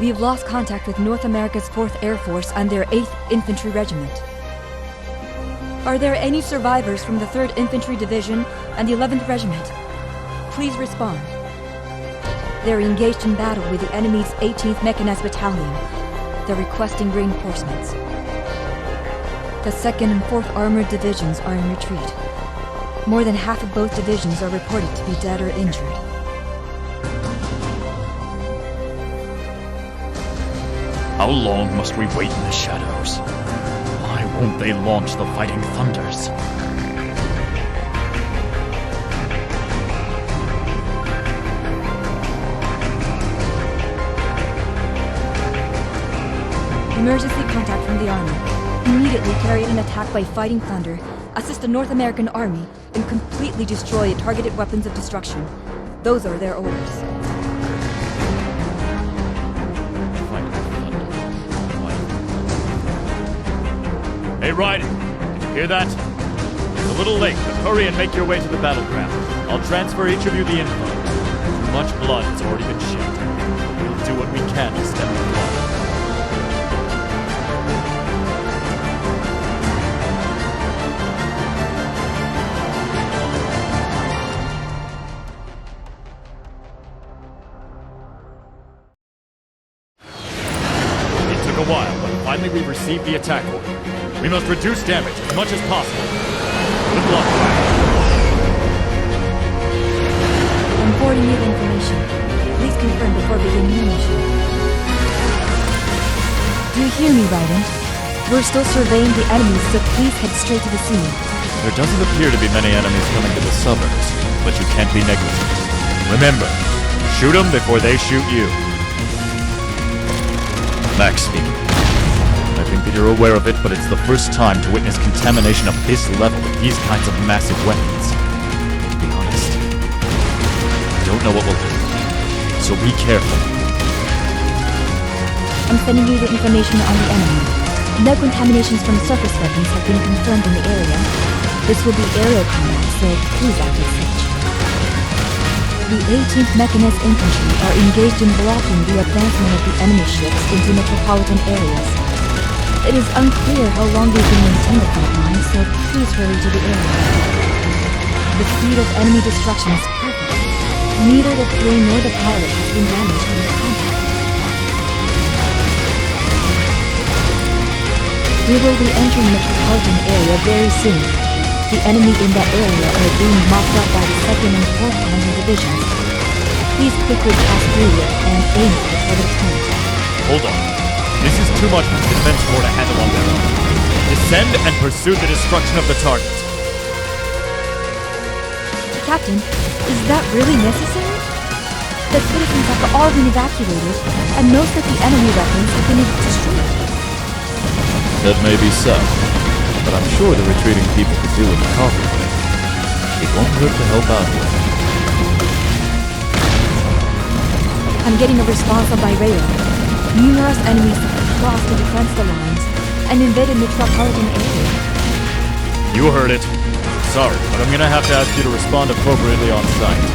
We have lost contact with North America's 4th Air Force and their 8th Infantry Regiment. Are there any survivors from the 3rd Infantry Division and the 11th Regiment? Please respond. They're engaged in battle with the enemy's 18th Mechanized Battalion. They're requesting reinforcements. The 2nd and 4th Armored Divisions are in retreat. More than half of both divisions are reported to be dead or injured. How long must we wait in the shadows? Why won't they launch the Fighting Thunders? Emergency contact from the Army. Immediately carry out an attack by Fighting Thunder, assist the North American Army, and completely destroy targeted weapons of destruction. Those are their orders. Hey, Raiden, did you hear that? It's a little late, but hurry and make your way to the battleground. I'll transfer each of you the info. Too much blood has already been shed. We'll do what we can to stem the blood. It took a while, but finally we've received the attack order. We must reduce damage as much as possible. Good luck. I'm forwarding you the information. Please confirm before beginning your mission. Do you hear me, Raiden? We're still surveying the enemies, so please head straight to the scene. There doesn't appear to be many enemies coming to the suburbs, but you can't be negligent. Remember, shoot them before they shoot you. Max speaking. I think that you're aware of it, but it's the first time to witness contamination of this level with these kinds of massive weapons. To be honest, I don't know what we'll do, so be careful. I'm sending you the information on the enemy. No contaminations from surface weapons have been confirmed in the area. This will be aerial combat, so please act as such. The 18th Mechanized Infantry are engaged in blocking the advancement of the enemy ships into metropolitan areas. It is unclear how long they can maintain the front line, so please hurry to the area. The speed of enemy destruction is perfect. Neither the plane nor the pilot has been damaged in the contact. We will be entering the metropolitan area very soon. The enemy in that area are being mopped up by the 2nd and 4th Armored Divisions. Please quickly pass through it and aim for the target point. Hold on. This is too much for the Defense Corps to handle on their own. Descend and pursue the destruction of the target. Captain, is that really necessary? The citizens have all been evacuated, and most of the enemy weapons have been destroyed. That may be so, but I'm sure the retreating people could do with a coffee break. It won't hurt to help out here. I'm getting a response on my radar. Numerous enemies have crossed the defense lines and invaded metropolitan area. You heard it. Sorry, but I'm gonna have to ask you to respond appropriately on site.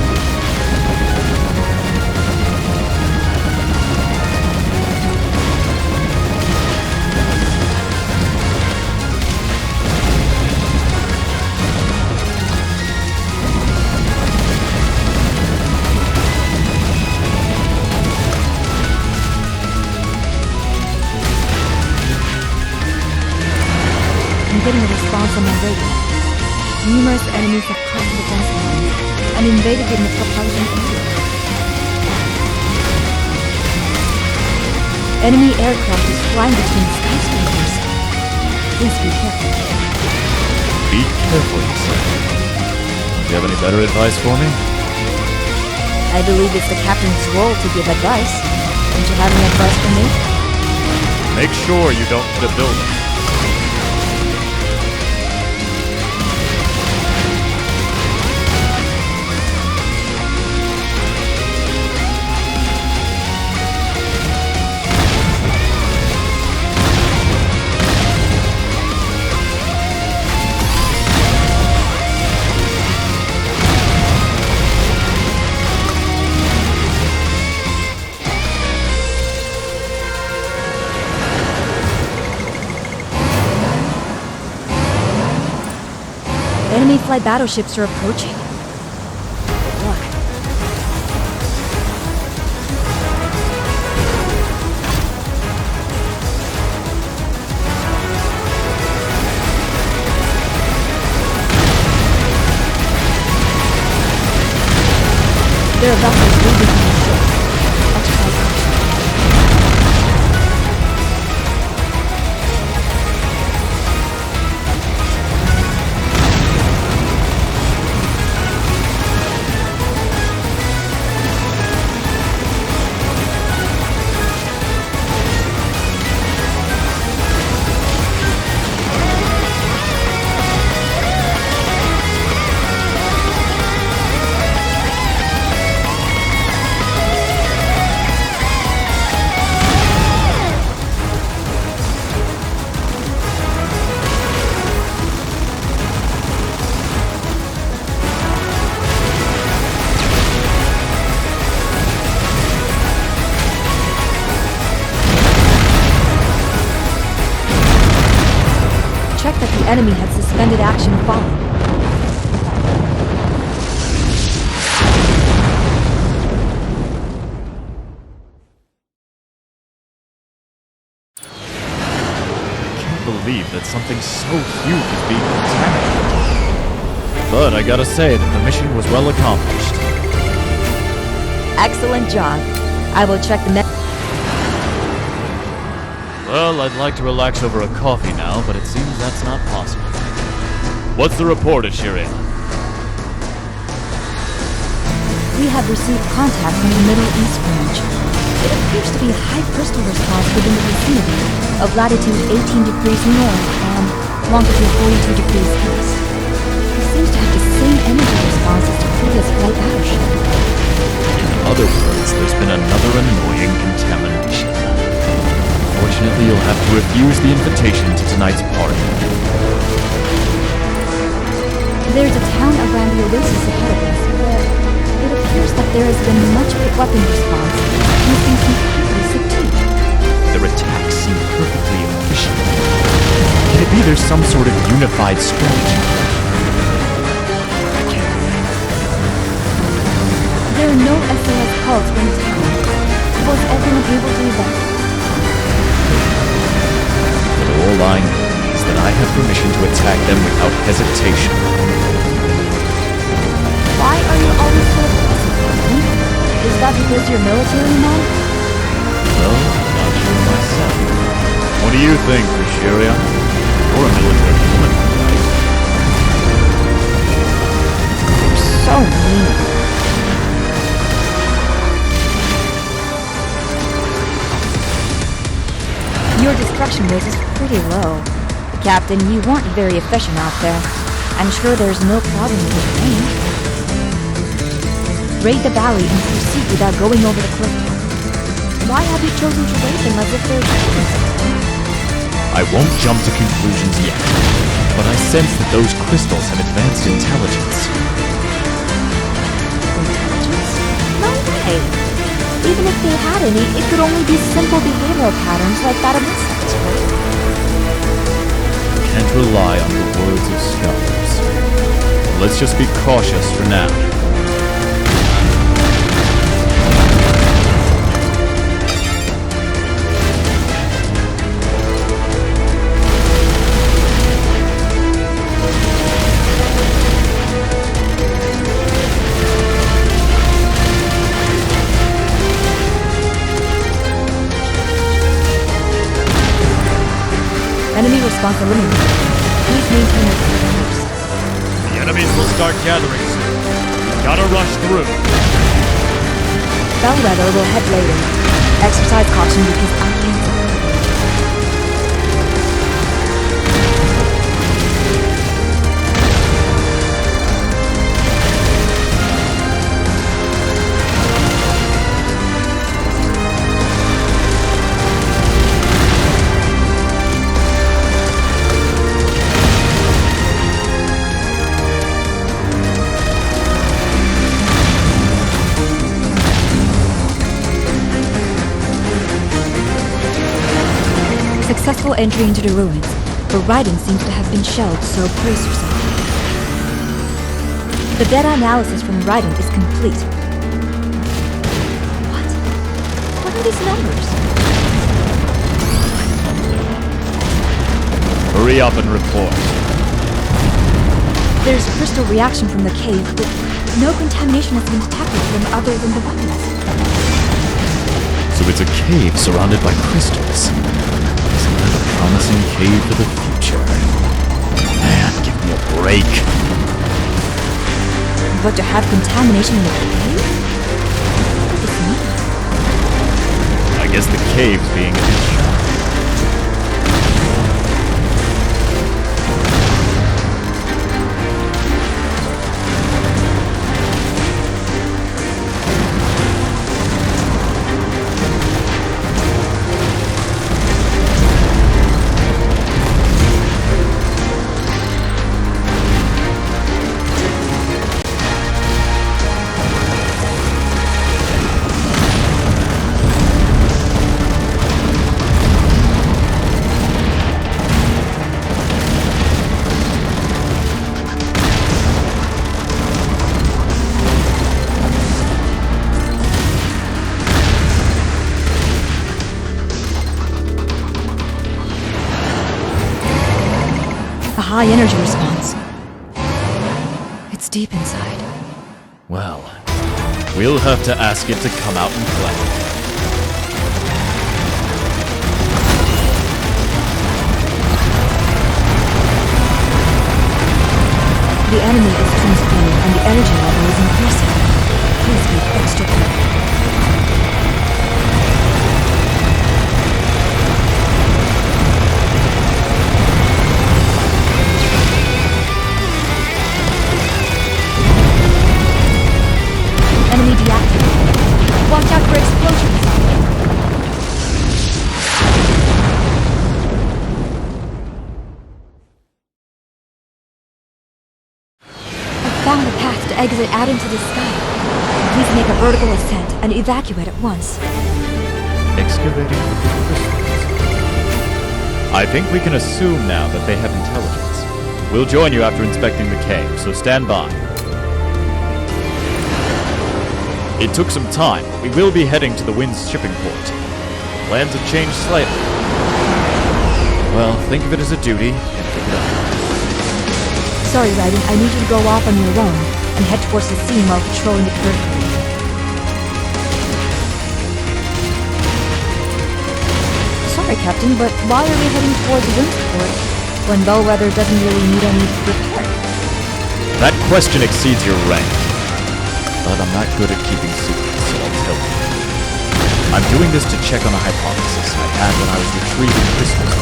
I'm getting a response on my radar. Numerous enemies have crossed the defense lines and invaded the metropolitan area. Enemy aircraft is flying between skyscrapers. Please be careful. Be careful, you say. Do you have any better advice for me? I believe it's the captain's role to give advice. Don't you have any advice for me? Make sure you don't hit a building. Enemy flight battleships are approaching. Good luck. There are vessels leaving from the ship. Exercise caution. Check that the enemy had suspended action following. Can't believe that something so huge is being contaminated. But I gotta say that the mission was well accomplished. Excellent job. I will check the next. Well, I'd like to relax over a coffee now, but it seems that's not possible. What's the report at Shirin? We have received contact from the Middle East range. It appears to be a high crystal response within the vicinity of latitude 18 degrees north and longitude 42 degrees east. It seems to have the same energy response as the previous flight battleship. In other words, there's been another annoying contamination. Unfortunately, you'll have to refuse the invitation to tonight's party. There's a town around the oasis ahead of us where it appears that there has been much weapon response and has been completely subdued. Their attacks seem perfectly efficient. Can it be there's some sort of unified strategy? I can't believe it. There are no SOS calls from the town. Was everyone able to evacuate? But all I know is that I have permission to attack them without hesitation. Why are you always so aggressive, Raiden? Is that because you're military man? Well, I'm not sure myself. What do you think, Rishiria? You're a military woman, right? You're so mean. Your destruction rate is pretty low. Captain, you weren't very efficient out there. I'm sure there's no problem with the plane. Raid the valley and proceed without going over the cliff top. Why have you chosen to raid them as if they're humans? I won't jump to conclusions yet, but I sense that those crystals have advanced intelligence. Intelligence? No way! Even if they had any, it could only be simple behavioral patterns like that of insects, right? Can't rely on the words of scholars. Let's just be cautious for now. Enemy response eliminated. Please maintain your course. The enemies will start gathering soon. We've gotta rush through. Bellwether will head later. Exercise caution because I can't. Successful entry into the ruins, but Raiden seems to have been shelled, so brace yourself. The data analysis from Raiden is complete. What? What are these numbers? Hurry up and report. There's crystal reaction from the cave, but no contamination has been detected from other than the weapons. So it's a cave surrounded by crystals. Isn't that a promising cave for the future? Man, give me a break. But to have contamination in the cave? What does this mean? I guess the cave's being a bit shy. High energy response. It's deep inside. Well, we'll have to ask it to come out and play. The enemy is transforming and the energy level is increasing. Please be extra careful. Enemy deactivated. Watch out for explosions. I found a path to exit out into the sky. Please make a vertical ascent and evacuate at once. Excavating for crystals. I think we can assume now that they have intelligence. We'll join you after inspecting the cave, so stand by. It took some time. We will be heading to the Wind's shipping port. Plans have changed slightly. Well, think of it as a duty and pick it up. Sorry, Raiden, I need you to go off on your own and head towards the scene while patrolling the periphery. Sorry, Captain, but why are we heading towards the Wind's port when Bellwether doesn't really need any repair? That question exceeds your rank. But I'm not good at keeping secrets, so I'll tell you. I'm doing this to check on a hypothesis I had when I was retrieving crystals.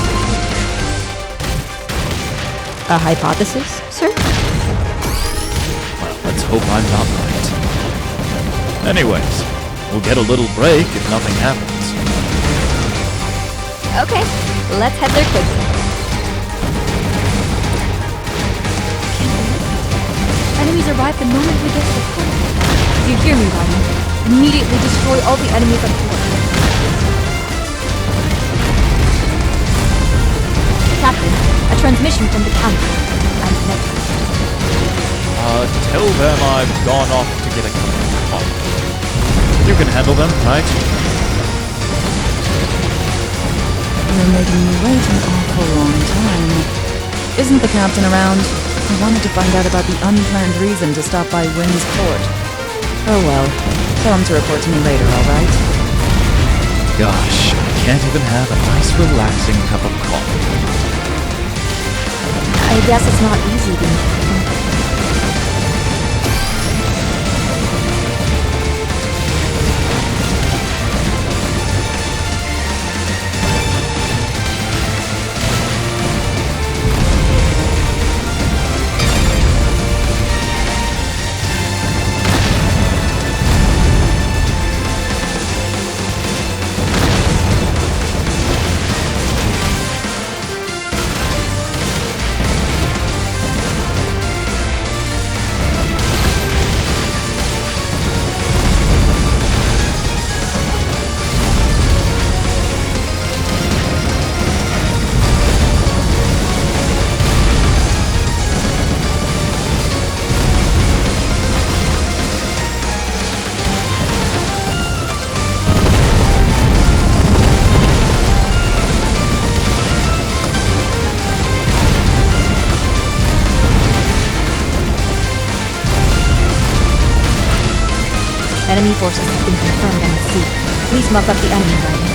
A hypothesis, sir? Well, let's hope I'm not right. Anyways, we'll get a little break if nothing happens. Okay, let's head there quickly. Enemies arrive the moment we get to the port. You hear me, Raiden? Immediately destroy all the enemies on board. Captain, a transmission from the council. I'm connected. Tell them I've gone off to get a cup of coffee. You can handle them, right? You're making me wait an awful long time. Isn't the captain around? I wanted to find out about the unplanned reason to stop by Wynn's port. Oh well. Tell him to report to me later, alright? Gosh, I can't even have a nice relaxing cup of coffee. I guess it's not easy being Captain. enemy forces have been confirmed on the sea. Please muck up the enemy, Raiden.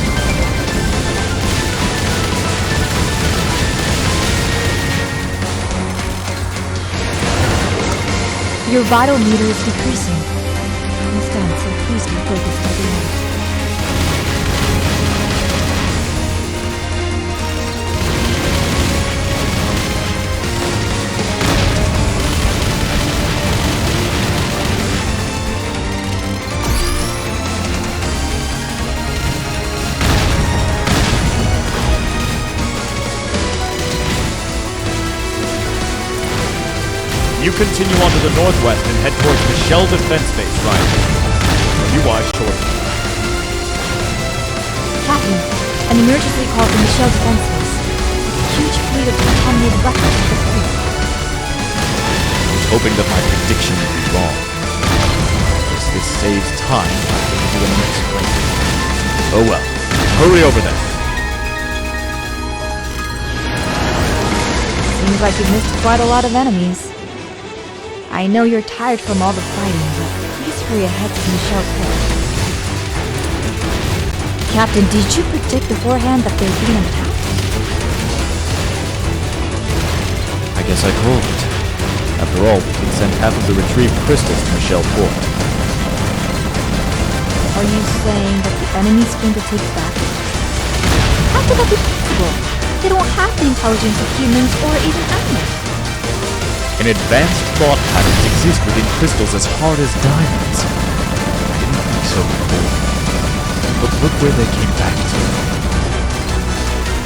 Your vital meter is decreasing. Almost done, so please be focused every minute. You continue on to the northwest and head towards the Shell Defense Base, right? You watch shortly. Captain, an emergency call from the Shell Defense Base. A huge fleet of contaminated weapons has appeared. I was hoping that my prediction would be wrong. Guess this saves time by giving you an explanation. Oh well. Hurry over there. Seems like you've missed quite a lot of enemies. I know you're tired from all the fighting, but please hurry ahead to the Shell port. Captain, did you predict beforehand that they're being attacked? I guess I called it. After all, we can send half of the retrieved crystals to Shell Port. Are you saying that the enemy's going to take back? How could that be possible? They don't have the intelligence of humans or even animals. An advanced thought patterns exist within crystals as hard as diamonds. I didn't think so before. But look where they came back to.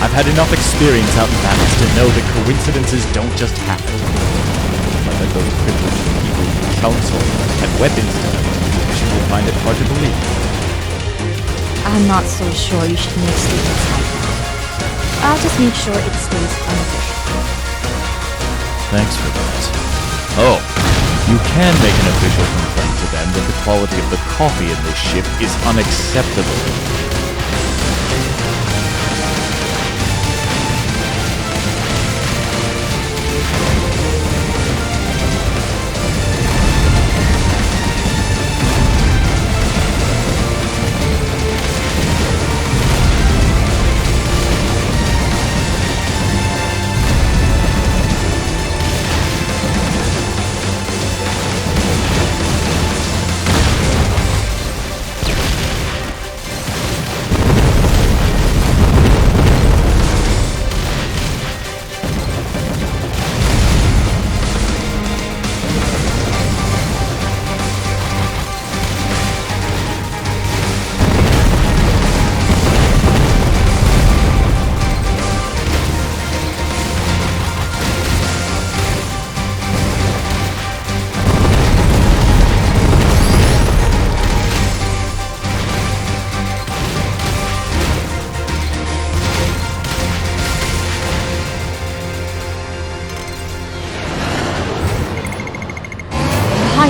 I've had enough experience out in battles to know that coincidences don't just happen. But that those privileged people in the council had weapons to them, you will find it hard to believe. I'm not so sure you should make statements like that. I'll just make sure it stays unofficial. Thanks for that. Oh, you can make an official complaint to them that the quality of the coffee in this ship is unacceptable.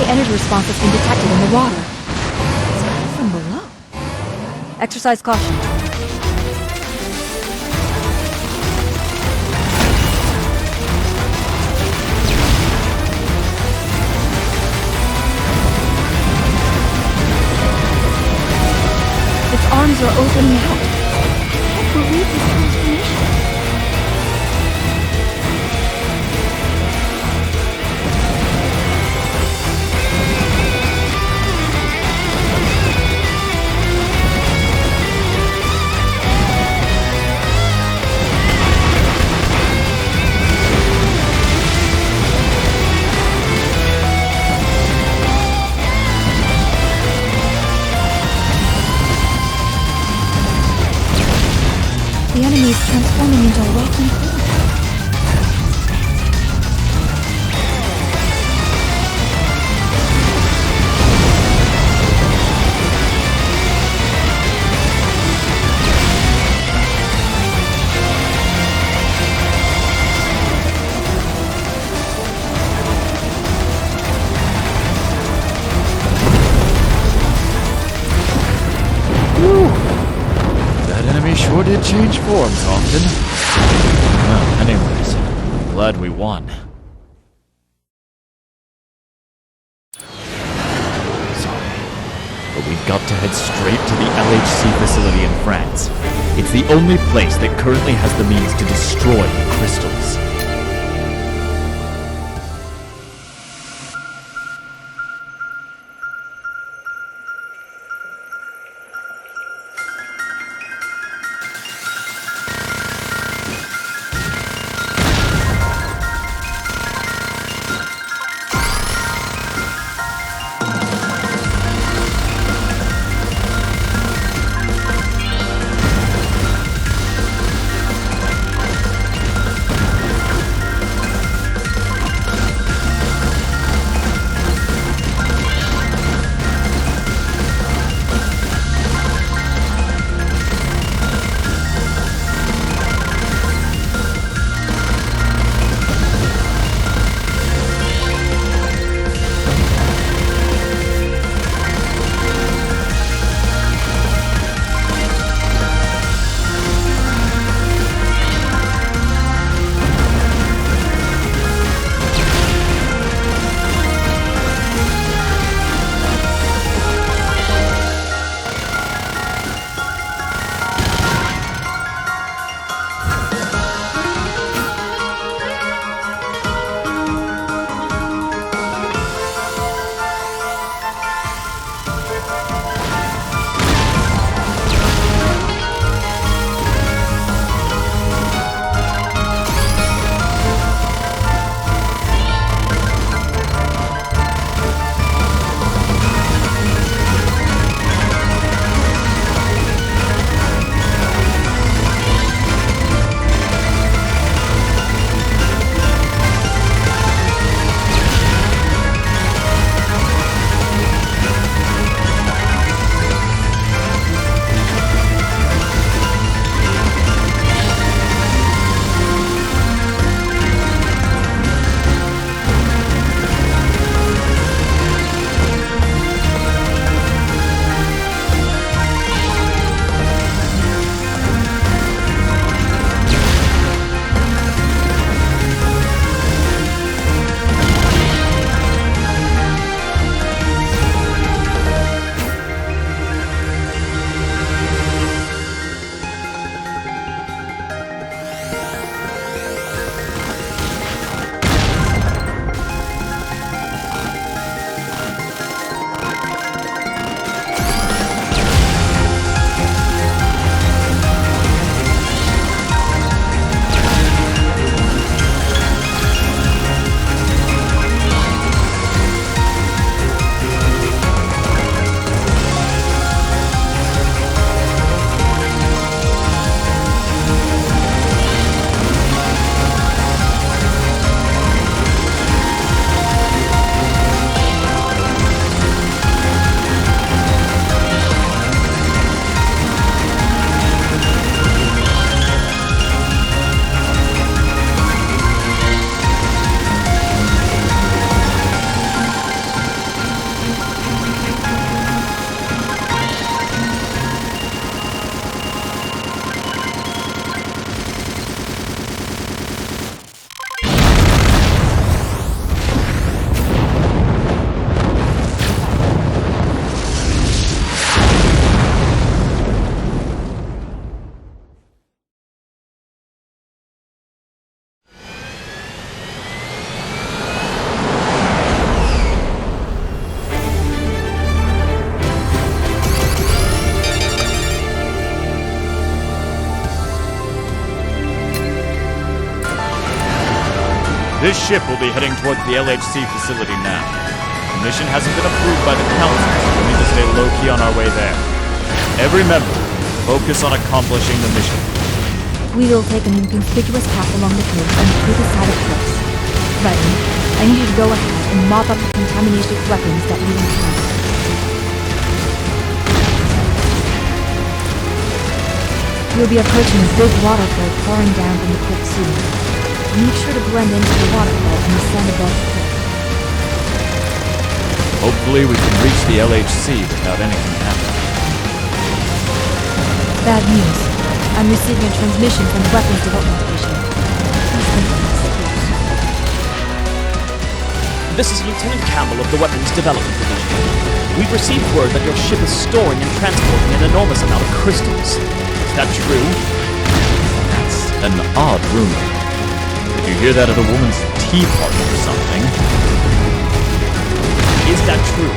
Energy response has been detected in the water. It's coming from below. Exercise caution. Its arms are opening out. I can't believe this transformation. The enemy is transforming into a walking food. Sure did change forms often. Well, anyways, I'm glad we won. Sorry, but we got to head straight to the LHC facility in France. It's the only place that currently has the means to destroy the crystals. This ship will be heading towards the LHC facility now. The mission hasn't been approved by the Council, so we'll need to stay low-key on our way there. Every member, focus on accomplishing the mission. We will take an inconspicuous path along the cliff and through the side of cliffs. Raiden, I need you to go ahead and mop up the contaminated weapons that we encountered. You'll be approaching a big waterfall pouring down from the cliff soon. Make sure to blend into the waterfall and the sand above the cliff. Hopefully we can reach the LHC without anything happening. Bad news. I'm receiving a transmission from the Weapons Development Division. Please confirm security. This is Lieutenant Campbell of the Weapons Development Division. We've received word that your ship is storing and transporting an enormous amount of crystals. Is that true? That's an odd rumor. Did you hear that at a woman's tea party or something? Is that true?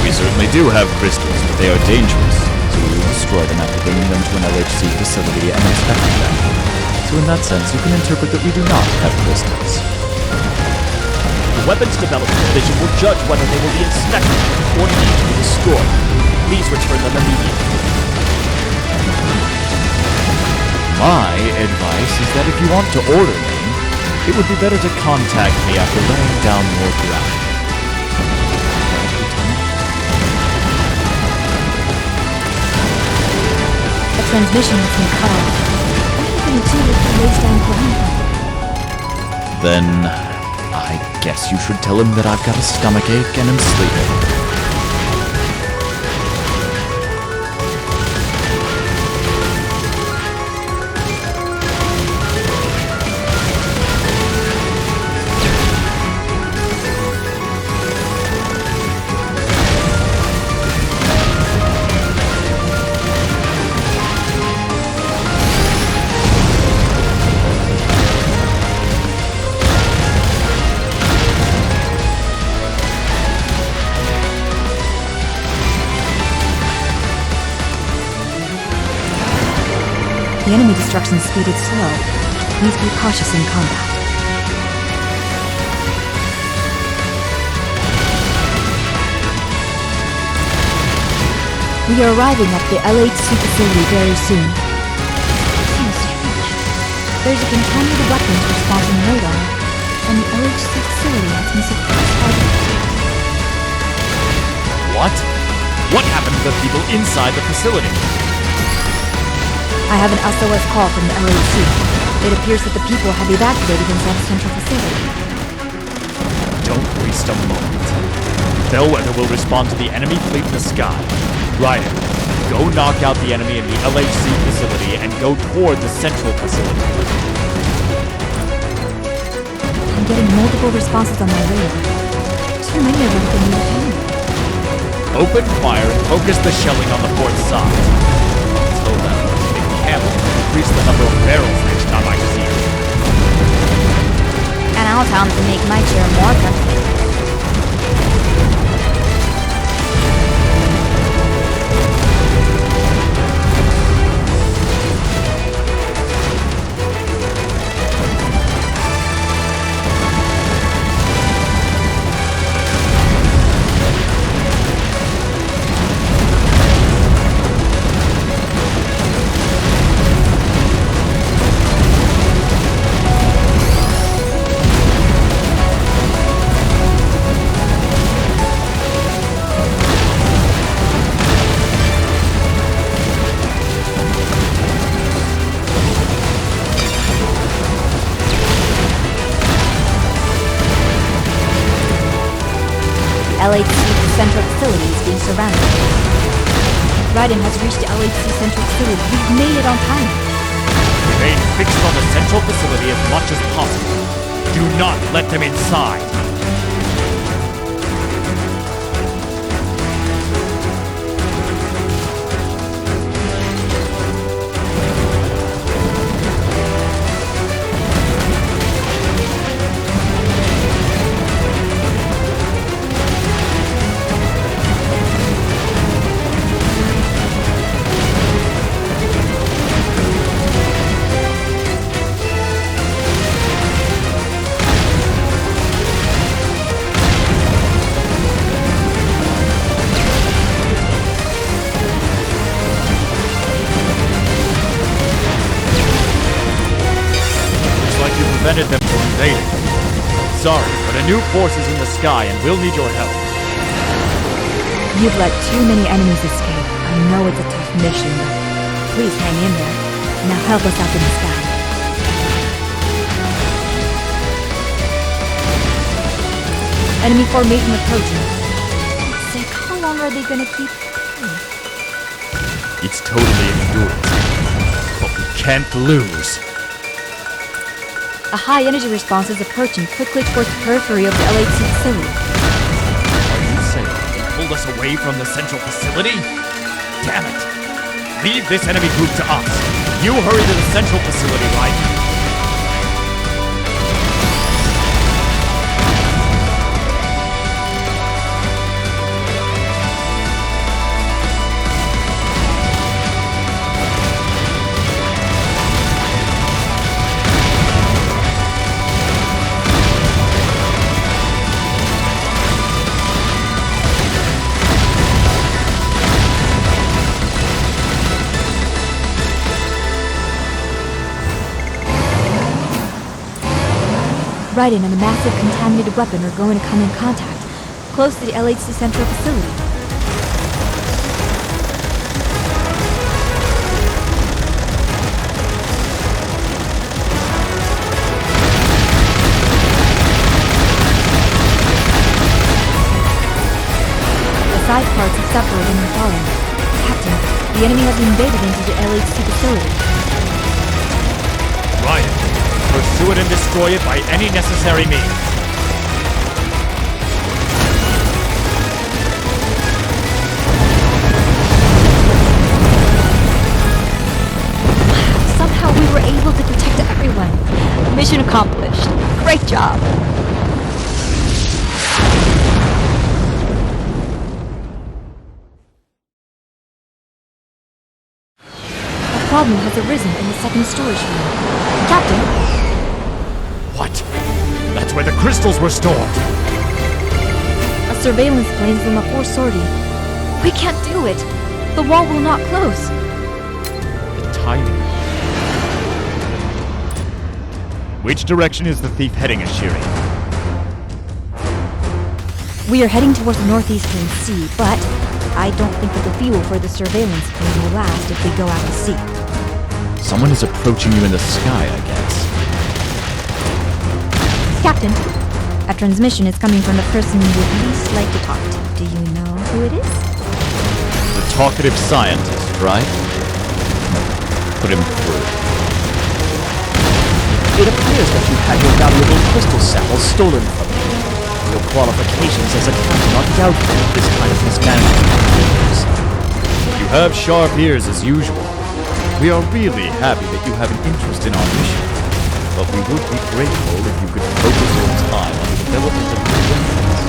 We certainly do have crystals, but they are dangerous, so we will destroy them after bringing them to an LHC facility and inspecting them. So in that sense, you can interpret that we do not have crystals. The Weapons Development Division will judge whether they will be inspected or need to be destroyed. Please return them immediately. My advice is that if you want to order me, it would be better to contact me after laying down more ground. The transmission has been cut off. What are you going to do if he lays down ground? Then, I guess you should tell him that I've got a stomachache and am sleeping. The enemy destruction speed is slow. Need to be cautious in combat. We are arriving at the LHC facility very soon. Seems strange. There's a contaminated weapons response on radar, and the LHC facility has been suppressed by the... What? What happened to the people inside the facility? I have an SOS call from the LHC. It appears that the people have evacuated inside the central facility. Don't waste a moment. Bellwether will respond to the enemy fleet in the sky. Raiden, go knock out the enemy in the LHC facility and go toward the central facility. I'm getting multiple responses on my radar. Too many of them for me to handle. Open fire and focus the shelling on the port side. Until then, ammo to increase the number of barrels reached on my seat. And I'll tell him to make my chair more comfortable. LHC Central Facility is being surrounded. Raiden has reached the LHC Central Facility. We've made it on time. Remain fixed on the central facility as much as possible. Do not let them inside. Prevented them from invading. Sorry, but a new force is in the sky and we'll need your help. You've let too many enemies escape. I know it's a tough mission, but please hang in there. Now help us up in the sky. Enemy formation approaching. For God's sake, how long are they gonna keep fighting? It's totally endurance. But we can't lose. A high-energy response is approaching quickly towards the periphery of the LHC facility. Are you saying pulled us away from the central facility? Damn it! Leave this enemy group to us. You hurry to the central facility, Raiden. Raiden and a massive contaminated weapon are going to come in contact, close to the LHC Central facility. The side parts have separated and fallen. Captain, the enemy has invaded into the LHC facility. Raiden, pursue it and destroy it by any necessary means. Somehow we were able to protect everyone. Mission accomplished. Great job. A problem has arisen in the second storage room. Captain? What? That's where the crystals were stored. A surveillance plane from a force sortie. We can't do it. The wall will not close. The timing. Which direction is the thief heading, Ashiri? We are heading towards the northeastern sea, but I don't think that the fuel for the surveillance plane will last if we go out to sea. Someone is approaching you in the sky, I guess. Captain, a transmission is coming from the person you would least like to talk to. Do you know who it is? The talkative scientist, right? Put him through. It appears that you had your valuable crystal samples stolen from you. Your qualifications as a captain are doubtful with this kind of mismanagement. You have sharp ears as usual. We are really happy that you have an interest in our mission, but we would be grateful if you could focus your time on the development of new weapons.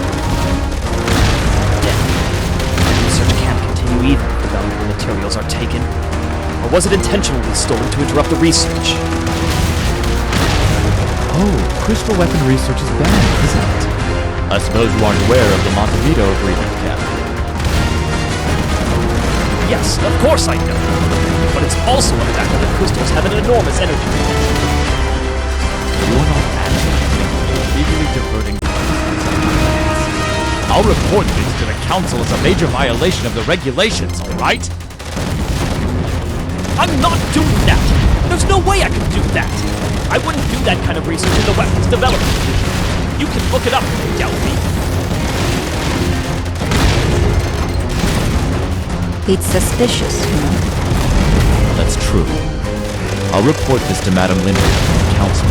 Research can't continue even if the valuable materials are taken. Or was it intentionally stolen to interrupt the research? Oh, crystal weapon research is banned, isn't it? I suppose you aren't aware of the Montevideo Agreement, Captain. Yes, of course I know. But it's also a fact that the crystals have an enormous energy potential. You are not advocating legally diverting funds. I'll report this to the Council as a major violation of the regulations, alright? I'm not doing that! There's no way I could do that! I wouldn't do that kind of research in the weapons development division. You can look it up if you doubt me. It's suspicious, you know. That's true. I'll report this to Madame Linder and the Council.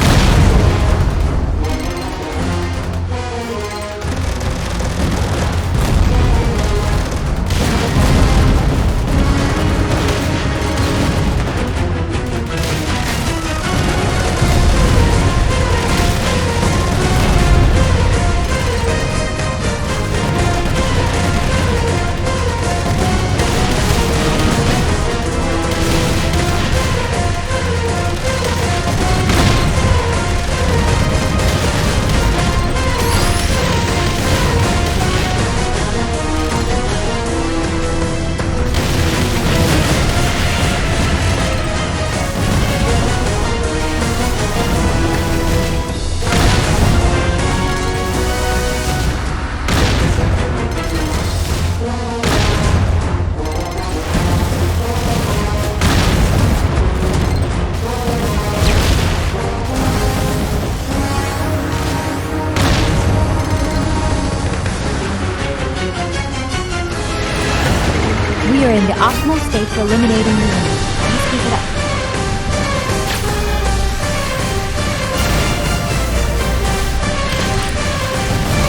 We are in the optimal state for eliminating the enemy. Please keep it up.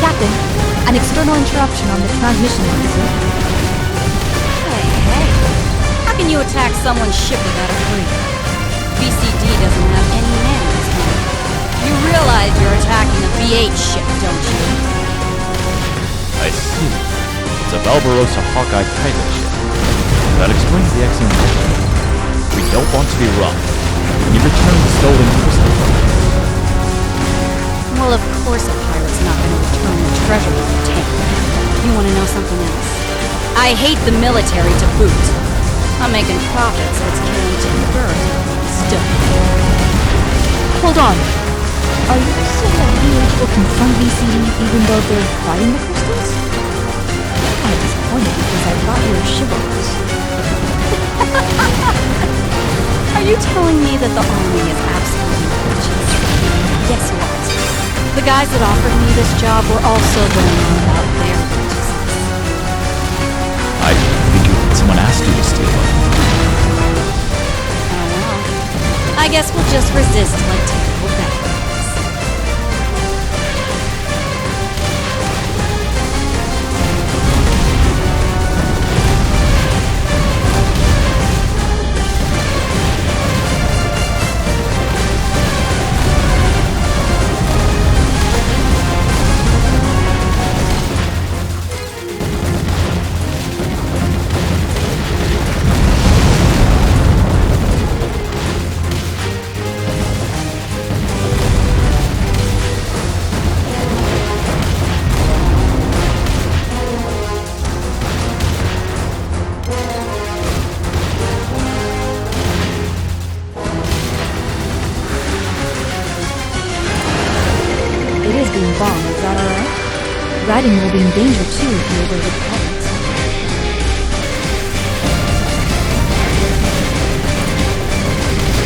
Captain, An external interruption on the transmission line, sir. Hey. How can you attack someone's ship without a brief? VCD doesn't have any manners. You realize you're attacking a BH ship, don't you? I see. It's a Valbarossa Hawkeye pilot ship. That explains the excellent weapon. We don't want to be robbed. We return the stolen crystal. Well, of course a pirate's not going to return the treasure with the tank. You want to know something else? I hate the military to boot. I'm making profits, so it's guaranteed birth. Still. Hold on. Are you saying that VH will confront VCD even though they're fighting the crystals? I'm kind of disappointed because I thought you were chivalrous. Are you telling me that the Army is absolutely bitches? Guess what? The guys that offered me this job were also going on about their bitches. I figured someone asked you to steal one. Oh well. I guess we'll just resist like terrible bad guys. It is being bombed, is that alright? Raiden will be in danger too if you away with pirates.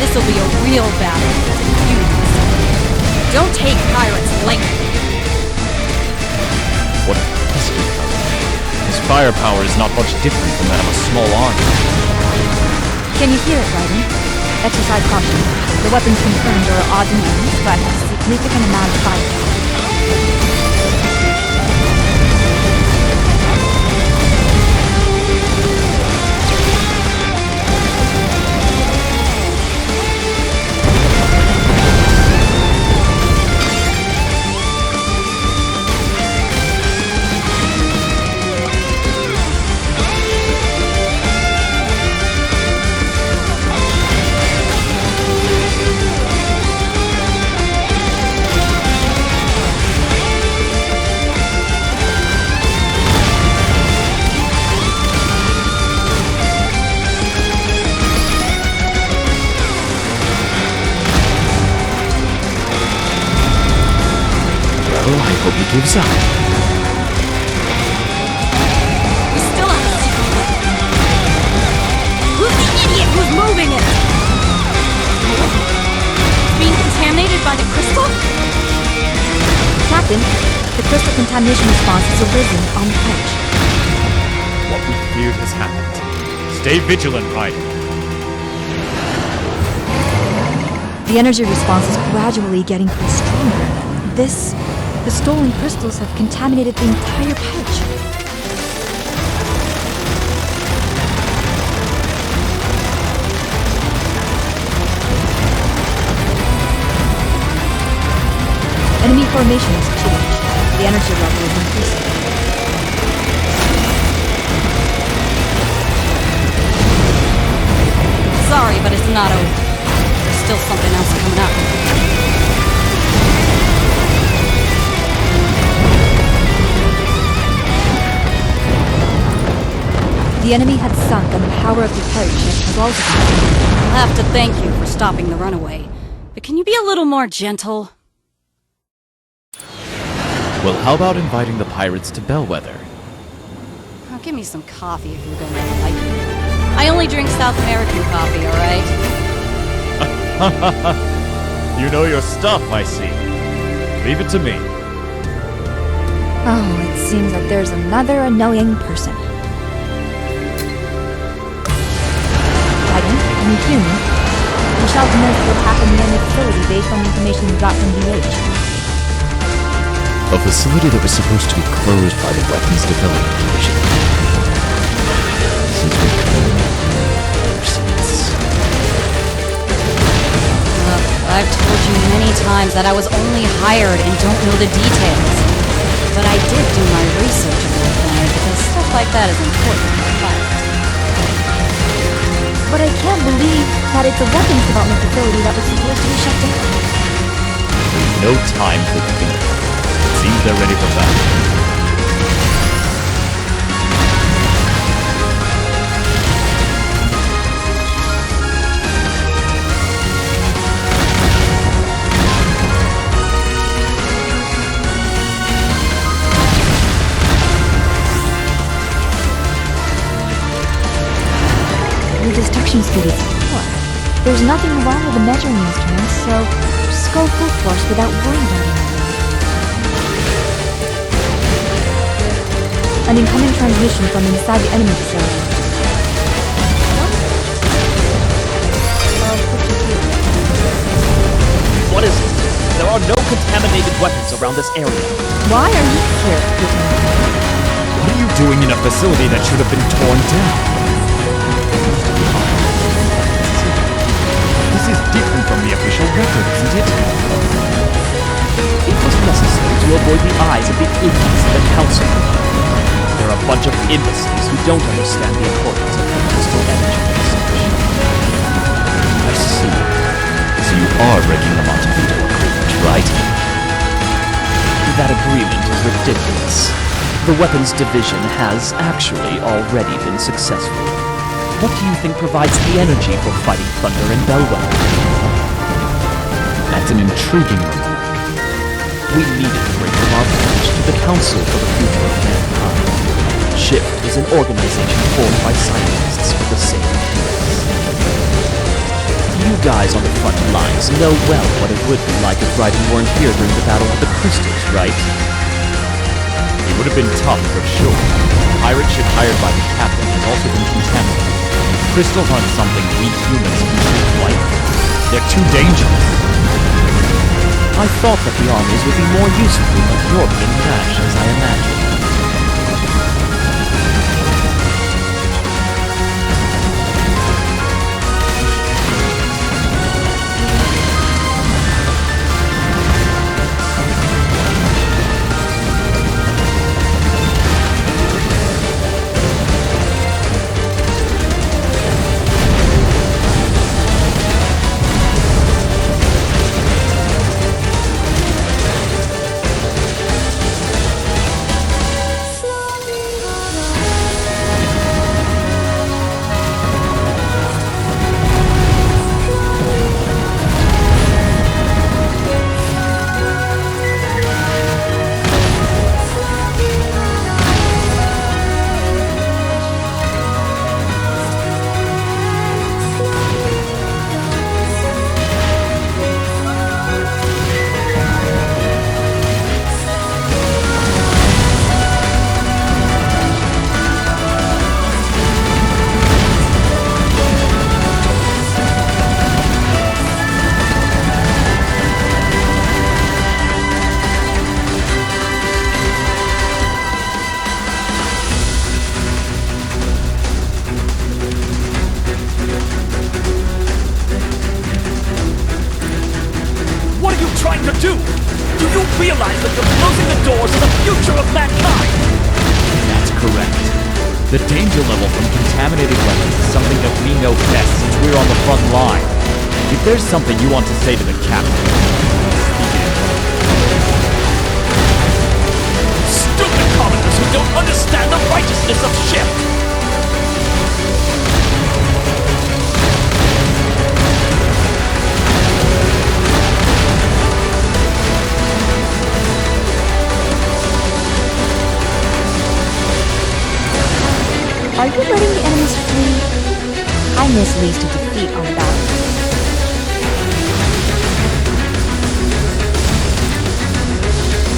This'll be a real battle. You don't take pirates lightly. What a pesky fellow. His firepower is not much different from that of a small army. Can you hear it, Raiden? Exercise caution. The weapons confirmed are odds and ends, but have a significant amount of firepower. Well, I hope he gives up. We still have a secret weapon. Who's the idiot who's moving it? Being contaminated by the crystal? Captain, the crystal contamination response has arisen on the edge. What we feared has happened. Stay vigilant, Raiden. The energy response is gradually getting stronger. The stolen crystals have contaminated the entire pouch. Enemy formation has changed. The energy level is increasing. Sorry, but it's not over. There's still something else coming up. The enemy had sunk and the power of the pirate ship has also been. I'll have to thank you for stopping the runaway. But can you be a little more gentle? Well, how about inviting the pirates to Bellwether? Oh, give me some coffee if you're going to like it. I only drink South American coffee, alright? You know your stuff, I see. Leave it to me. Oh, it seems like there's another annoying person. Raiden, can you hear me? Michelle knows what happened near the facility based on the information we got from VH. A facility that was supposed to be closed by the Weapons Development Division. Seems to be coming ever since. I've told you many times that I was only hired and don't know the details. But I did do my research on the planet because stuff like that is important to the pilot. But I can't believe that it's a weapons development facility that was supposed to be shut down. No time for thinking. It seems they're ready for battle. Your destruction speed is poor. There's nothing wrong with the measuring instruments, so just go full force without worrying about anything. An incoming transmission from inside the enemy facility. What is it? There are no contaminated weapons around this area. Why are you here, Lieutenant? What are you doing in a facility that should have been torn down? This is different from the official record, isn't it? It was necessary to avoid the eyes of the idiots in the council. They're a bunch of imbeciles who don't understand the importance of crystal energy research. I see. So you are breaking the Montevideo Agreement, right? That agreement is ridiculous. The weapons division has actually already been successful. What do you think provides the energy for fighting Thunder and Bellwether? That's an intriguing remark. We needed to bring from our pledge to the Council for the Future of Mankind. SHIFT is an organization formed by scientists for the same purpose. You guys on the front lines know well what it would be like if Raiden weren't here during the battle with the crystals, right? It would have been tough for sure. The pirate ship hired by the captain has also been contaminated. Crystals aren't something we humans can treat lightly. They're too dangerous. I thought that the armies would be more useful, but you're being rash as I imagined. trying to do? Do you realize that you're closing the doors to the future of mankind? That's correct. The danger level from contaminated weapons is something that we know best since we're on the front line. If there's something you want to say to the captain, speak it. Stupid commoners who don't understand the righteousness of shift! Are you letting the enemies flee? I miss least of defeat on the battlefield.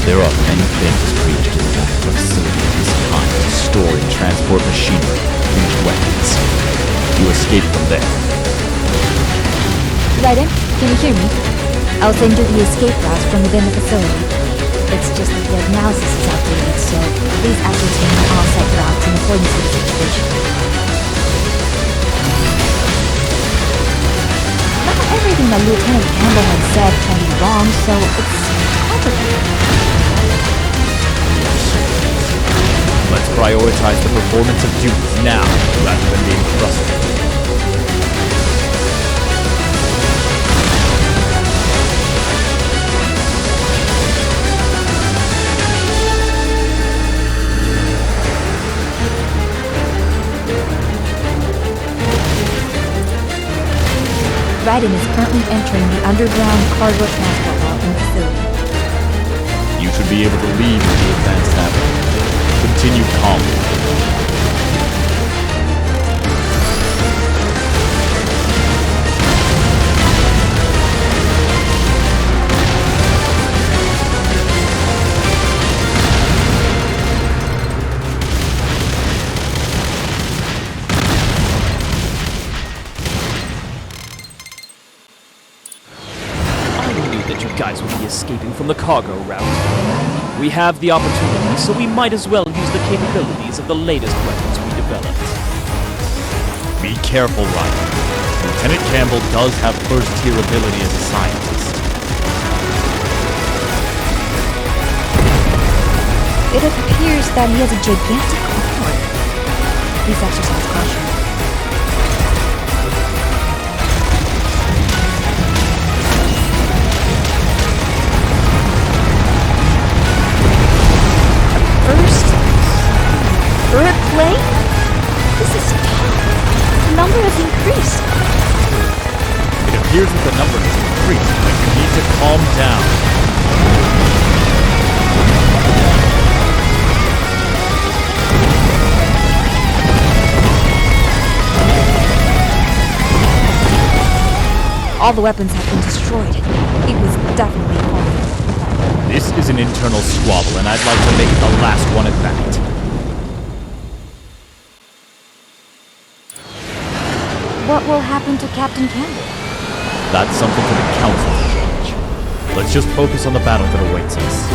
There are many things breached in the back of a facility of this kind to store and transport machinery and finished weapons. You escape from there. Raiden, can you hear me? I'll send you the escape routes from within the facility. It's just that the analysis is outdated, so please ascertain the offset routes in accordance with the situation. Not everything that Lieutenant Campbell has said can be wrong, so it's complicated. Let's prioritize the performance of duties now, rather than being frustrated. Raiden is currently entering the underground cargo transport route in the facility. You should be able to leave the advanced avenue. Continue calmly. I knew that you guys would be escaping from the cargo route. We have the opportunity, so we might as well use the capabilities of the latest weapons we developed. Be careful, Raiden. Lieutenant Campbell does have first-tier ability as a scientist. It appears that he has a gigantic arm. Please exercise caution. Third plane? This is tough. The number has increased. It appears that the number has increased, but you need to calm down. All the weapons have been destroyed. It was definitely hard. This is an internal squabble, and I'd like to make it the last one at that. What will happen to Captain Campbell? That's something for the Council to judge. Let's just focus on the battle that awaits us.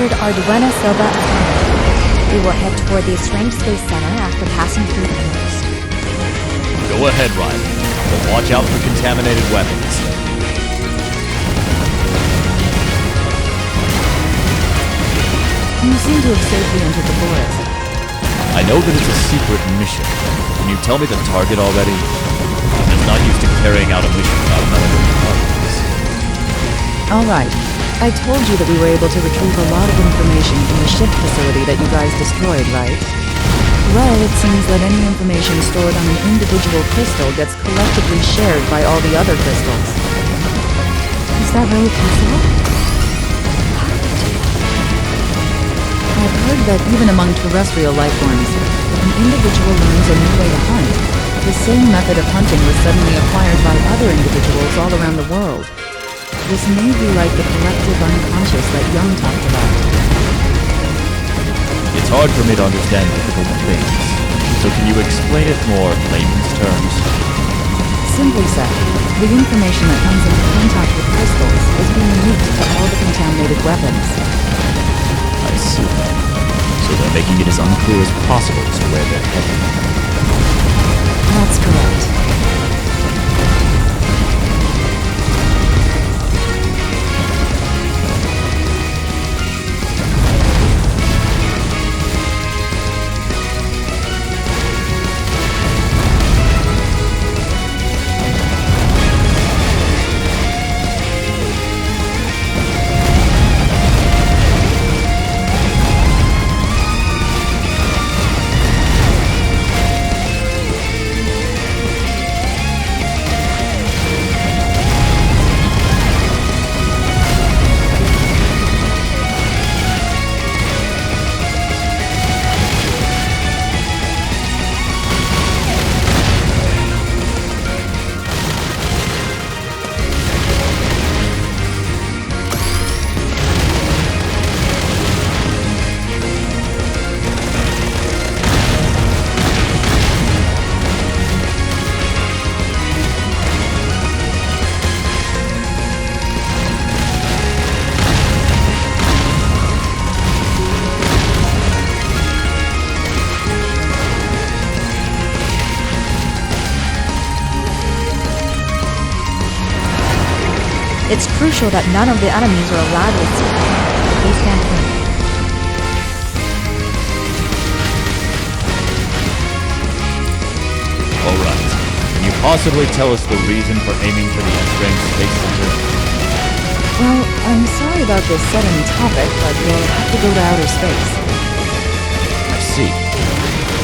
entered Arduena Silva Academy. We will head toward the Estranged Space Center after passing through the forest. Go ahead, Raiden. But watch out for contaminated weapons. You seem to have safely entered the forest. I know that it's a secret mission. Can you tell me the target already? I'm just not used to carrying out a mission without knowing what the target is. Alright. I told you that we were able to retrieve a lot of information from the ship facility that you guys destroyed, right? Well, it seems that any information stored on an individual crystal gets collectively shared by all the other crystals. Is that really possible? I've heard that even among terrestrial life forms, if an individual learns a new way to hunt, the same method of hunting was suddenly acquired by other individuals all around the world. This may be like the collective unconscious that Young talked about. It's hard for me to understand difficult things. So can you explain it more in layman's terms? Simply said, the information that comes into contact with crystals is being leaked to all the contaminated weapons. I see. So they're making it as unclear as possible as to where they're headed. That's correct. It's crucial that none of the enemies are allowed to escape. They stand firm. Alright. Can you possibly tell us the reason for aiming for the Estranged Space Center? Well, I'm sorry about this sudden topic, but we'll have to go to outer space. I see.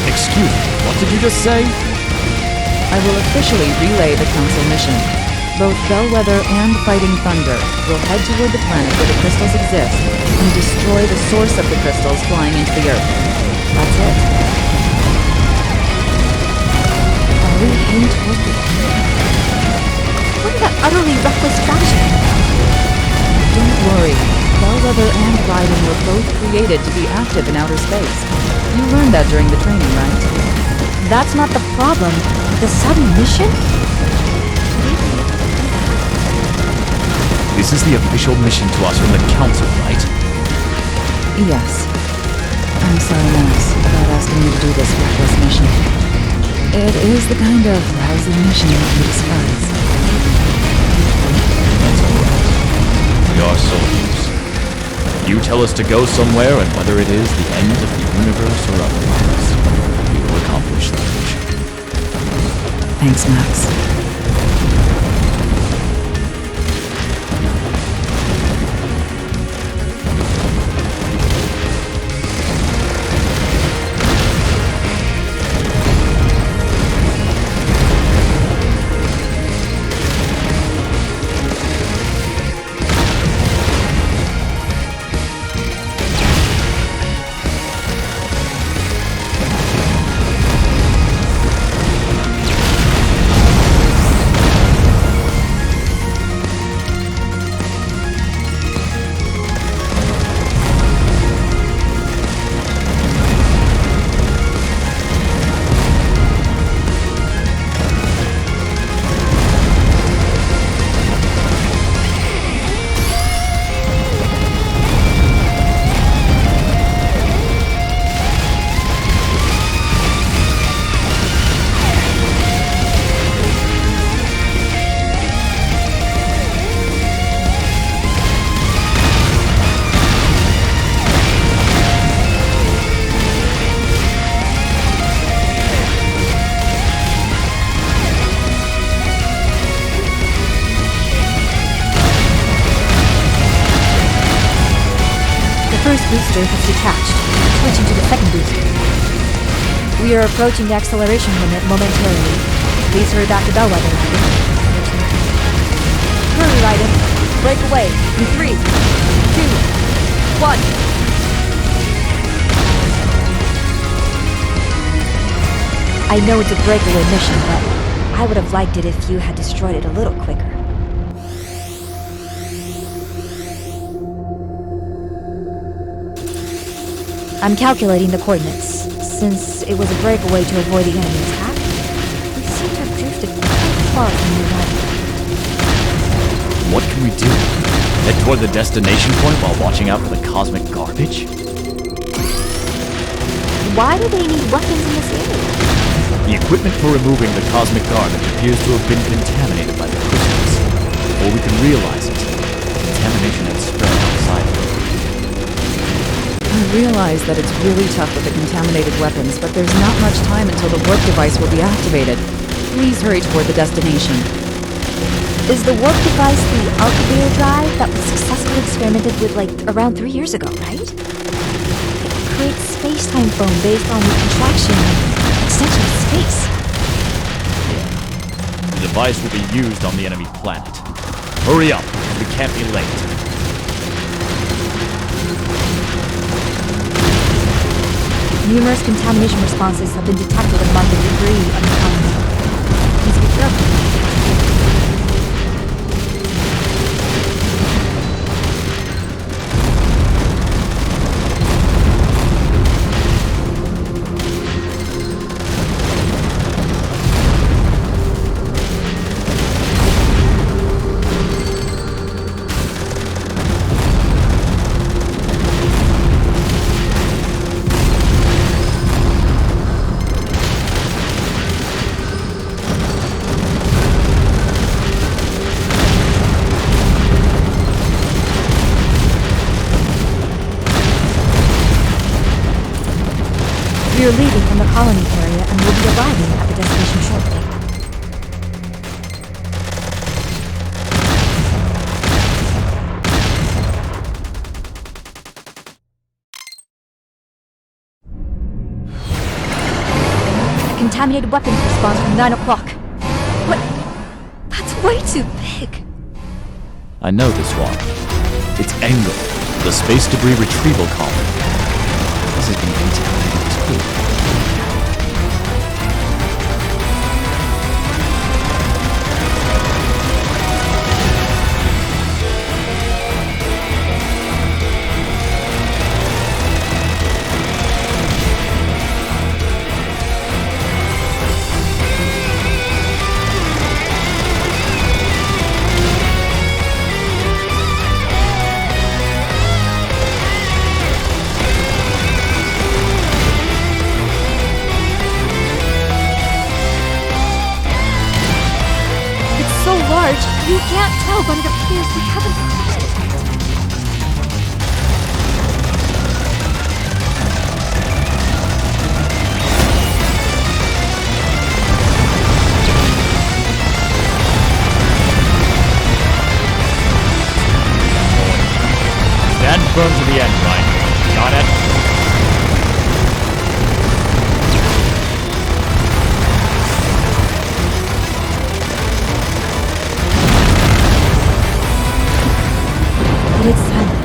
Excuse me, what did you just say? I will officially relay the Council mission. Both Bellwether and Fighting Thunder will head toward the planet where the crystals exist and destroy the source of the crystals flying into the Earth. That's it. Are we heading toward the What an utterly reckless strategy! Don't worry. Bellwether and Raiden were both created to be active in outer space. You learned that during the training, right? That's not the problem. The sudden mission? This is the official mission to us from the Council, right? Yes. I'm sorry, Max, about asking you to do this reckless mission. It is the kind of lousy mission that you despise. That's alright. We are soldiers. You tell us to go somewhere, and whether it is the end of the universe or otherwise, we will accomplish that mission. Thanks, Max. booster has detached, switching to the second booster. We are approaching the acceleration limit momentarily. Please hurry back to Bellwether. Hurry, Raiden. Break away in 3, 2, 1. I know it's a breakaway mission, but I would have liked it if you had destroyed it a little quicker. I'm calculating the coordinates. Since it was a breakaway to avoid the enemy attack, we seem to have drifted quite far from the island. What can we do? Head toward the destination point while watching out for the cosmic garbage? Why do they need weapons in this area? The equipment for removing the cosmic garbage appears to have been contaminated by the crystals. Before we can realize it, contamination had spread outside. I realize that it's really tough with the contaminated weapons, but there's not much time until the warp device will be activated. Please hurry toward the destination. Is the warp device the Alcubierre drive that was successfully experimented with around 3 years ago, right? It creates space-time foam based on the contraction and extension of space. The device will be used on the enemy planet. Hurry up, we can't be late. Numerous contamination responses have been detected among the debris of the colony. Please be careful. We are leaving from the colony area and will be arriving at the destination shortly. A contaminated weapons response from 9 o'clock. What? That's way too big. I know this one. It's Angle, the space debris retrieval column. This has been contaminated too. You can't tell, but it appears we haven't crossed it yet. Stand firm to the end, Ryan. Got it? But it's silent.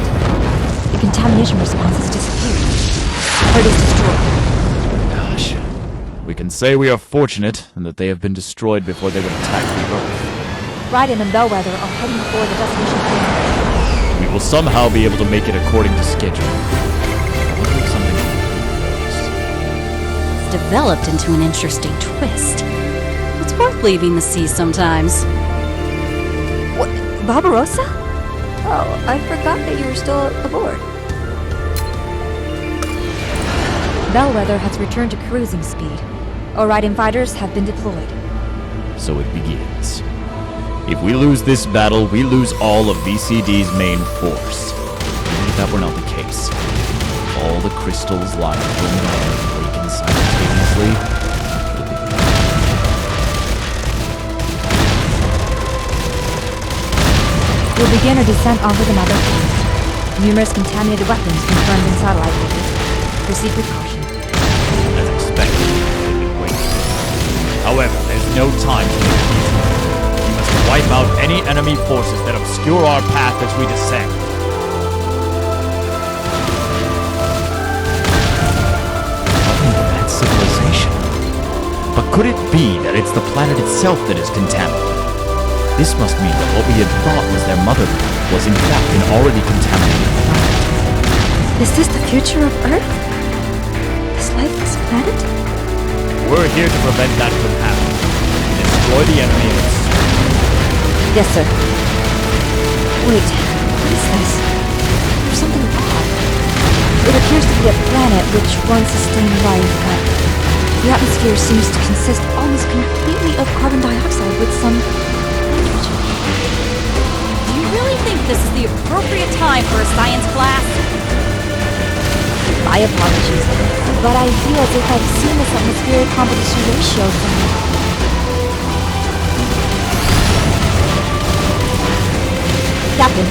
The contamination response has disappeared. Or it is destroyed. Gosh. We can say we are fortunate and that they have been destroyed before they would attack the Earth. Raiden and Bellwether are heading for the destination point. We will somehow be able to make it according to schedule. I wonder if something It's developed into an interesting twist. It's worth leaving the sea sometimes. What? Barbarossa? Oh, I forgot that you were still aboard. Bellwether has returned to cruising speed. Raiden fighters have been deployed. So it begins. If we lose this battle, we lose all of VCD's main force. Even if that were not the case, all the crystals lying dormant and awaken simultaneously. We'll begin our descent onto the mother planet. Numerous contaminated weapons confirmed in satellite data. Proceed with caution. As expected, they've been waiting. However, there's no time to make a detour. We must wipe out any enemy forces that obscure our path as we descend. That civilization. But could it be that it's the planet itself that is contaminated? This must mean that what we had thought was their motherland was in fact an already contaminated planet. Is this the future of Earth? This lifeless planet? We're here to prevent that from happening. Destroy the enemy and Yes, sir. Wait, what is this? There's something odd. It appears to be a planet which once sustained life, but the atmosphere seems to consist almost completely of carbon dioxide with some nitrogen. Do you really think this is the appropriate time for a science class? My apologies, but I feel as if I've seen this atmospheric composition ratio somewhere. Captain,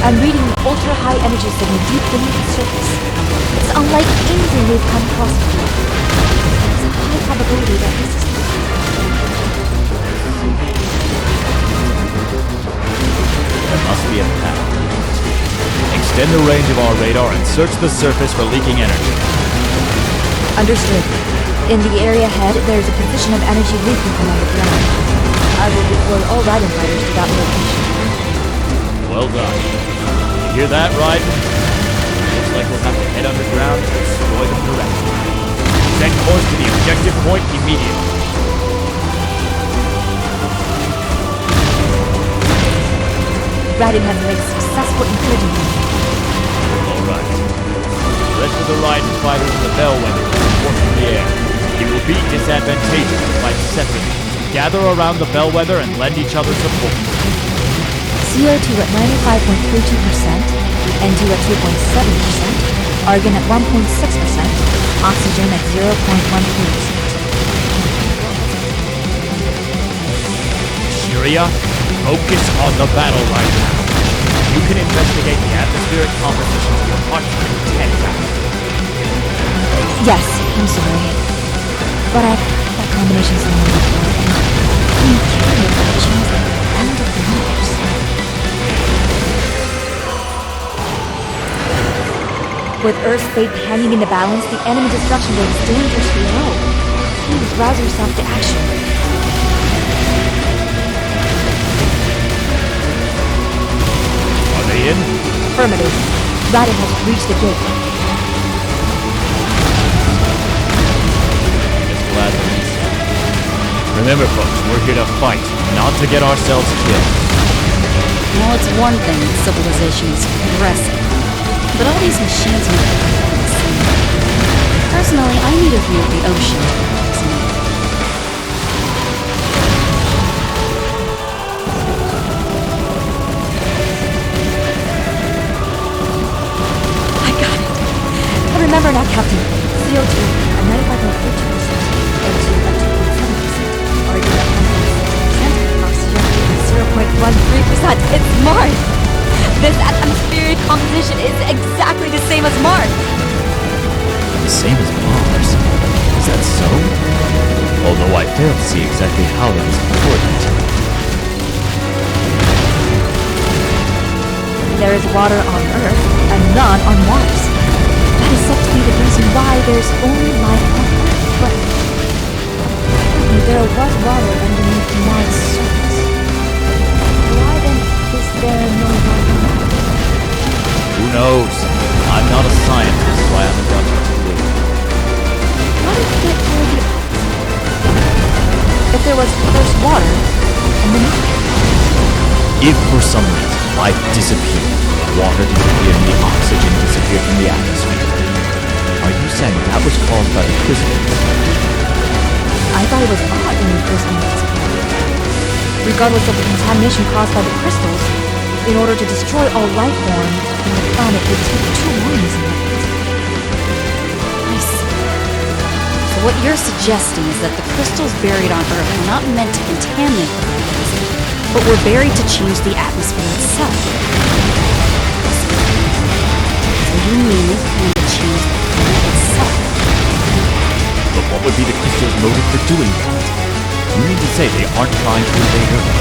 I'm reading an ultra-high energy signal deep beneath the surface. It's unlike anything we've come across before. There's a high probability that this is... there must be a path. Extend the range of our radar and search the surface for leaking energy. Understood. In the area ahead, there's a position of energy leaking from underground. I will deploy all Raiden fighters to that location. Well done. You hear that, Raiden? Looks like we'll have to head underground and destroy them directly. Send course to the objective point immediately. Raiden has made successful incursion. Alright. The rest of the Raiden fighters in the Bellwether will report from the air. It will be disadvantageous to fight separately. Gather around the Bellwether and lend each other support. CO2 at 95.32%, N2 at 2.7%, argon at 1.6%, oxygen at 0.13%. Syria, focus on the battle right now. You can investigate the atmospheric composition of your approximately 10 hours. Yes, I'm sorry. But I've had that combination somewhere before, and I'm curious about the chance at the end of the universe. With Earth's fate hanging in the balance, the enemy destruction rate is dangerously low. Please rouse yourself to action. Are they in? Affirmative. Raiden has reached the gate. Just glad to meet you. Remember, folks, we're here to fight, not to get ourselves killed. Well, it's one thing that civilization is progressing, but all these machines make it the same. Personally, I need a view of the ocean to approximate. I got it. I remember now, Captain. CO2 at 95.32%, N2 at 2.7%, argon at 1.6%, oxygen at 0.13%. It's Mars! This atmospheric composition is exactly the same as Mars! The same as Mars. Is that so? Although I fail to see exactly how that is important. There is water on Earth and none on Mars. That is said to be the reason why there's only life on Earth, but apparently there was water underneath Mars' surface. Why then is there no water on Earth? Who knows? I'm not a scientist, so I haven't got a clue. What if there were the if there was first water and then nothing? If for some reason life disappeared, water disappeared and the oxygen disappeared from the atmosphere, are you saying that was caused by the crystals? I thought it was odd when the first one disappeared. Regardless of the contamination caused by the crystals, in order to destroy all life forms on the planet would take 2 months. I see. So what you're suggesting is that the crystals buried on Earth were not meant to contaminate the planet, but were buried to change the atmosphere itself. you mean they plan to change the planet itself? But what would be the crystal's motive for doing that? You mean to say they aren't trying to invade Earth?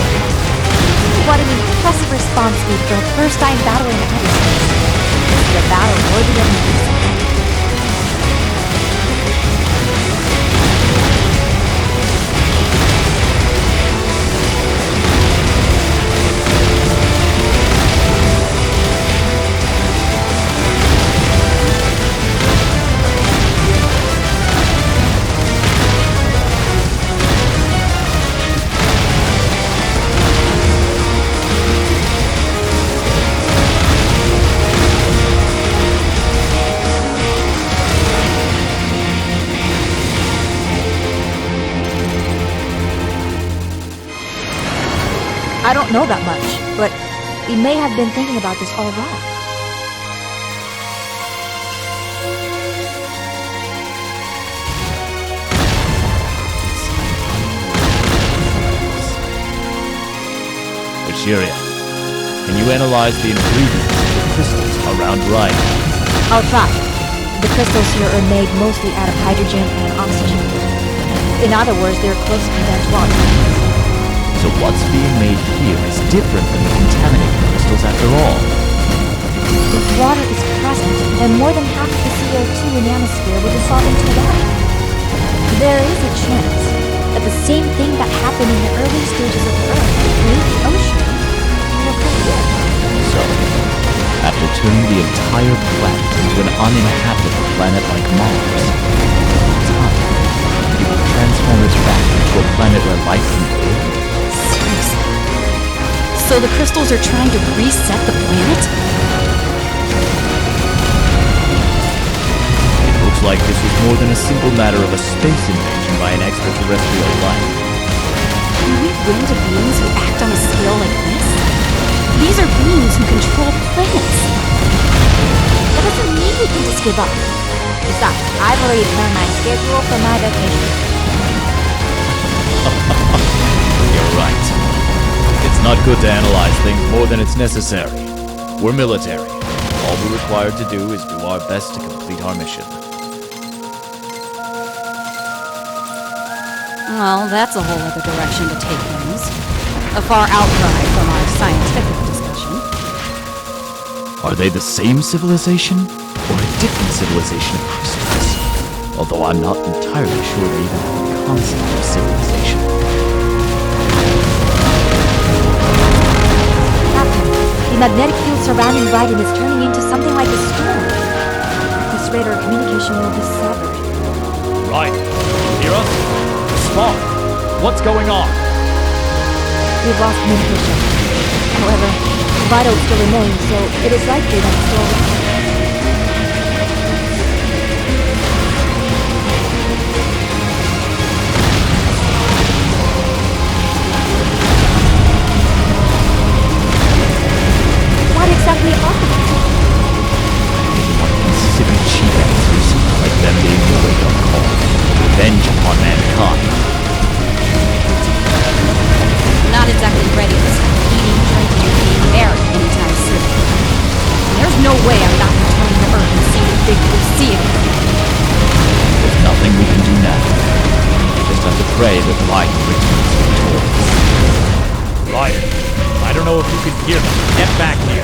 What an impressive response, Eve, for a first time battle in outer space. This is a battle worthy of peace. I don't know that much, but we may have been thinking about this all wrong. Ashiria, can you analyze the ingredients of the crystals around Raiden? I'll try. The crystals here are made mostly out of hydrogen and oxygen. In other words, they're close to condensed water. So what's being made here is different than the contaminated crystals after all. If water is present, then more than half of the CO2 in the atmosphere will dissolve into water. There is a chance that the same thing that happened in the early stages of Earth made the ocean will occur here. So, after turning the entire planet into an uninhabitable planet like Mars, time, it will transform us back into a planet where life can live. Seriously? So the crystals are trying to reset the planet? It looks like this was more than a simple matter of a space invasion by an extraterrestrial life. Can we run to beings who act on a scale like this? These are beings who control planets. That doesn't mean we can just give up. Besides, I've already planned my schedule for my vacation. You're right. It's not good to analyze things more than it's necessary. We're military. All we're required to do is do our best to complete our mission. Well, that's a whole other direction to take things. A far outcry from our scientific discussion. Are they the same civilization, or a different civilization of crystals? Although I'm not entirely sure they even have the concept of civilization. Captain, the magnetic field surrounding Raiden is turning into something like a storm. At this rate, our communication will be severed. Right. You hear us? Respond. What's going on? We've lost communication. However, vitals still remain, so it is likely that it's still around. What exactly are they? Consider cheap answers, like them being the wake-up call. Revenge upon mankind. Not exactly ready to start eating, drinking, and being married anytime soon. And there's no way I'm not returning to Earth and seeing the big blue sea again. There's nothing we can do now. We just have to pray that light returns victorious. Raiden, I don't know if you can hear me. Get back here.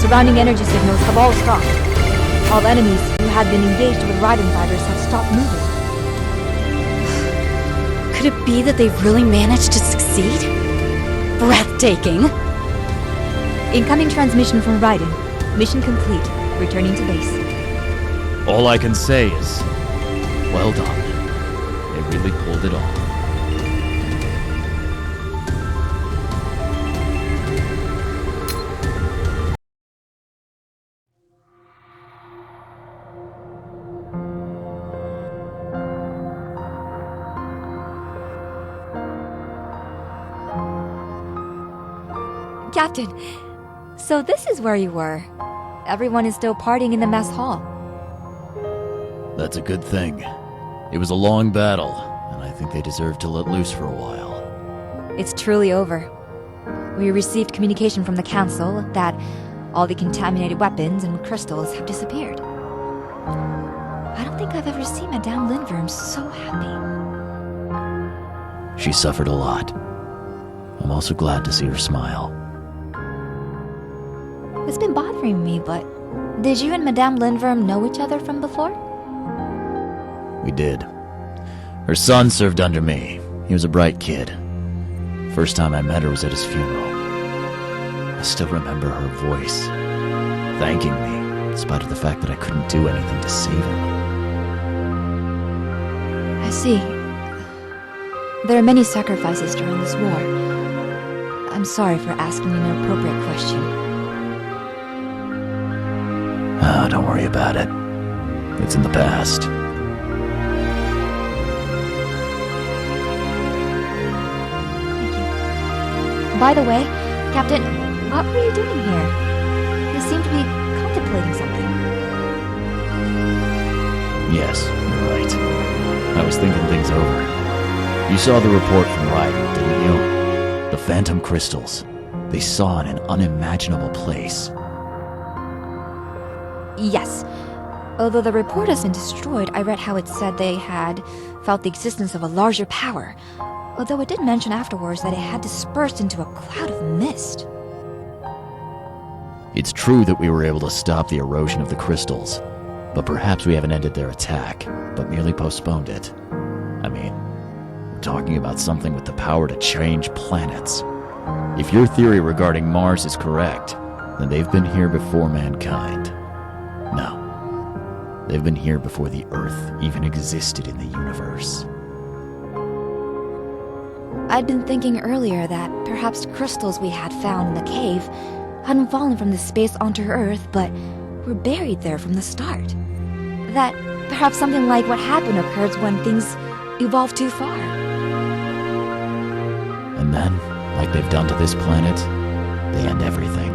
Surrounding energy signals have all stopped. All enemies who had been engaged with Raiden fighters have stopped moving. Could it be that they've really managed to succeed? Breathtaking! Incoming transmission from Raiden. Mission complete. Returning to base. All I can say is, well done. They really pulled it off. Captain, so this is where you were. Everyone is still partying in the mess hall. That's a good thing. It was a long battle, and I think they deserve to let loose for a while. It's truly over. We received communication from the Council that all the contaminated weapons and crystals have disappeared. I don't think I've ever seen Madame Lindworm so happy. She suffered a lot. I'm also glad to see her smile. It's been bothering me, but did you and Madame Lindworm know each other from before? We did. Her son served under me. He was a bright kid. First time I met her was at his funeral. I still remember her voice, thanking me, in spite of the fact that I couldn't do anything to save him. I see. There are many sacrifices during this war. I'm sorry for asking an inappropriate question. Oh, don't worry about it. It's in the past. Thank you. By the way, Captain, what were you doing here? You seem to be contemplating something. Yes, you're right. I was thinking things over. You saw the report from Raiden, didn't you? The Phantom Crystals. They saw in an unimaginable place. Yes. Although the report has been destroyed, I read how it said they had felt the existence of a larger power. Although it did mention afterwards that it had dispersed into a cloud of mist. It's true that we were able to stop the erosion of the crystals, but perhaps we haven't ended their attack, but merely postponed it. I mean, we're talking about something with the power to change planets. If your theory regarding Mars is correct, then they've been here before mankind. No. They've been here before the Earth even existed in the universe. I'd been thinking earlier that perhaps crystals we had found in the cave hadn't fallen from the space onto Earth, but were buried there from the start. That perhaps something like what happened occurs when things evolve too far. And then, like they've done to this planet, they end everything,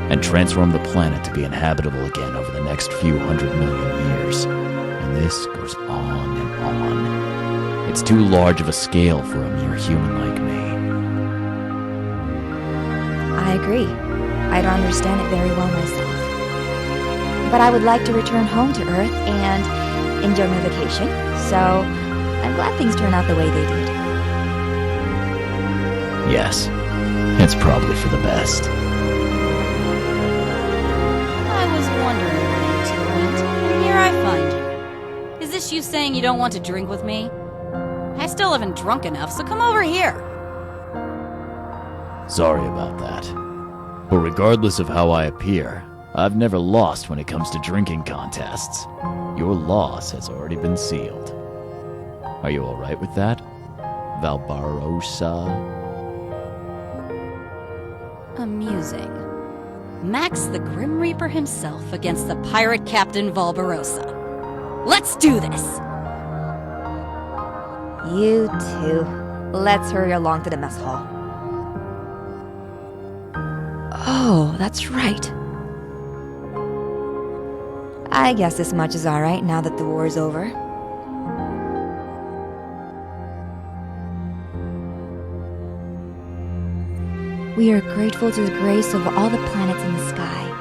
and transform the planet to be inhabitable again over the next few 100 million years. And this goes on and on. It's too large of a scale for a mere human like me. I agree. I don't understand it very well myself. But I would like to return home to Earth and enjoy my vacation, so I'm glad things turned out the way they did. Yes, it's probably for the best. I was wondering where you two went, and here I find you. Is this you saying you don't want to drink with me? I still haven't drunk enough, so come over here. Sorry about that. But regardless of how I appear, I've never lost when it comes to drinking contests. Your loss has already been sealed. Are you alright with that, Valbarosa? Amusing. Max the Grim Reaper himself against the pirate Captain Valbarosa. Let's do this! You too. Let's hurry along to the mess hall. Oh, that's right. I guess this much is alright now that the war is over. We are grateful to the grace of all the planets in the sky.